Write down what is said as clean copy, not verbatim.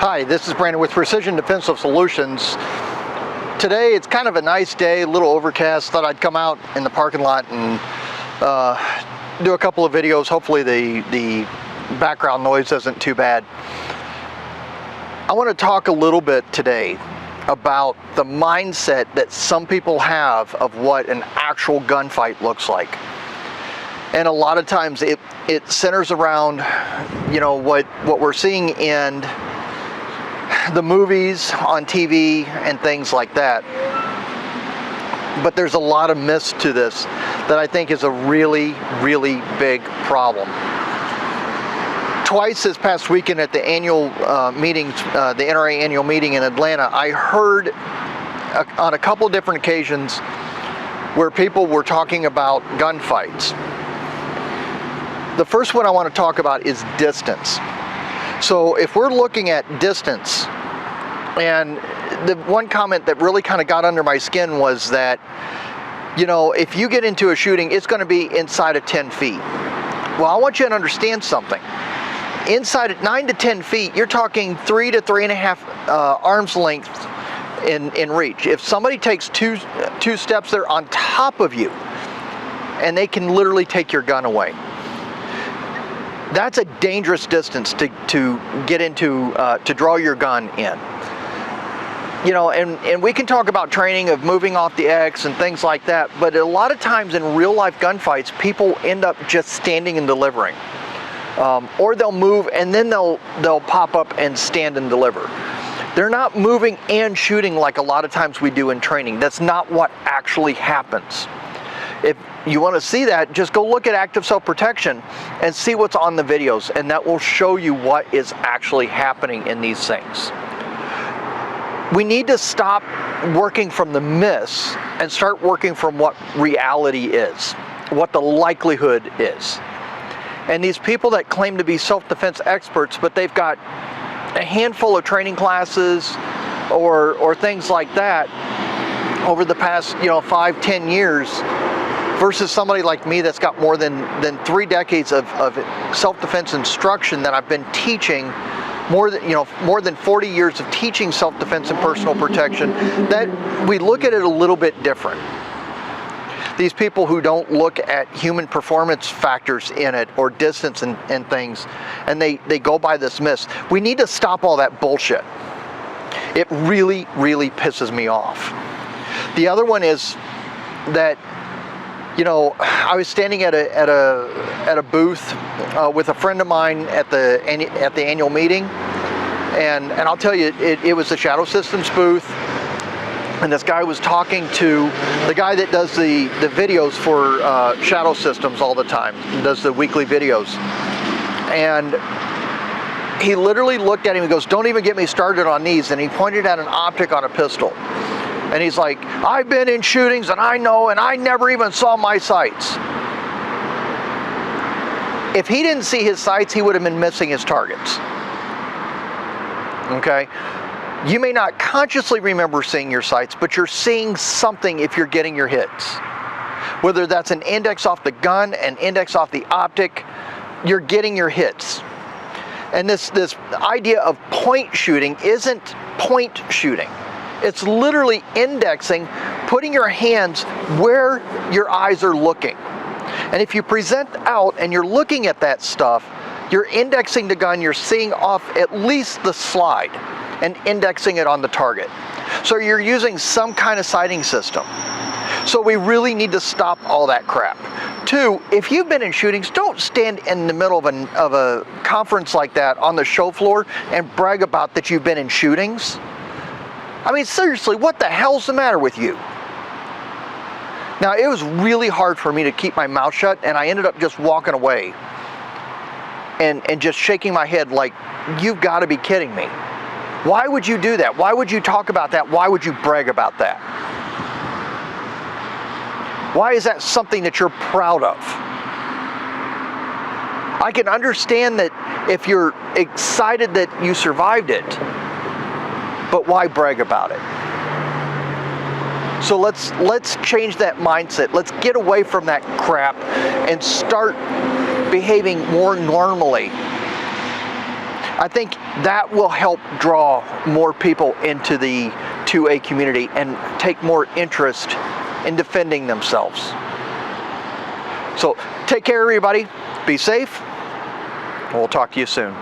Hi, this is Brandon with Precision Defensive Solutions. Today it's kind of a nice day, a little overcast. Thought I'd come out in the parking lot and do a couple of videos. Hopefully the background noise isn't too bad. I want to talk a little bit today about the mindset that some people have of what an actual gunfight looks like. And a lot of times it centers around, what we're seeing in the movies, on TV, and things like that. But there's a lot of myths to this that I think is a really, really big problem. Twice this past weekend at the annual meetings, the NRA annual meeting in Atlanta, I heard on a couple of different occasions where people were talking about gunfights. The first one I want to talk about is distance. So if we're looking at distance, and the one comment that really kind of got under my skin was that, if you get into a shooting, it's going to be inside of 10 feet. Well, I want you to understand something. Inside at 9 to 10 feet, you're talking 3 to 3.5 arms length in reach. If somebody takes two steps, they're on top of you, and they can literally take your gun away. That's a dangerous distance to get into, to draw your gun in. And we can talk about training of moving off the X and things like that, but a lot of times in real life gunfights, people end up just standing and delivering. Or they'll move and then they'll pop up and stand and deliver. They're not moving and shooting like a lot of times we do in training. That's not what actually happens. If you want to see that, just go look at active self-protection and see what's on the videos, and that will show you what is actually happening in these things. We need to stop working from the myths and start working from what reality is, what the likelihood is. And these people that claim to be self-defense experts, but they've got a handful of training classes or things like that over the past 5-10 years, versus somebody like me that's got more than 3 decades of self-defense instruction that I've been teaching, more than 40 years of teaching self-defense and personal protection, that we look at it a little bit different. These people who don't look at human performance factors in it, or distance and things, and they go by this myth. We need to stop all that bullshit. It really, really pisses me off. The other one is that I was standing at a booth with a friend of mine at the annual meeting, and I'll tell you, it was the Shadow Systems booth, and this guy was talking to the guy that does the videos for Shadow Systems all the time, does the weekly videos, and he literally looked at him and goes, "Don't even get me started on these," and he pointed at an optic on a pistol. And he's like, "I've been in shootings and I know, and I never even saw my sights." If he didn't see his sights, he would have been missing his targets. Okay? You may not consciously remember seeing your sights, but you're seeing something if you're getting your hits. Whether that's an index off the gun, an index off the optic, you're getting your hits. And this idea of point shooting isn't point shooting. It's literally indexing, putting your hands where your eyes are looking. And if you present out and you're looking at that stuff, you're indexing the gun, you're seeing off at least the slide and indexing it on the target. So you're using some kind of sighting system. So we really need to stop all that crap. 2, if you've been in shootings, don't stand in the middle of a conference like that on the show floor and brag about that you've been in shootings. I mean, seriously, what the hell's the matter with you? Now, it was really hard for me to keep my mouth shut, and I ended up just walking away and just shaking my head like, you've got to be kidding me. Why would you do that? Why would you talk about that? Why would you brag about that? Why is that something that you're proud of? I can understand that if you're excited that you survived it, but why brag about it? So let's change that mindset. Let's get away from that crap and start behaving more normally. I think that will help draw more people into the 2A community and take more interest in defending themselves. So take care, everybody. Be safe. We'll talk to you soon.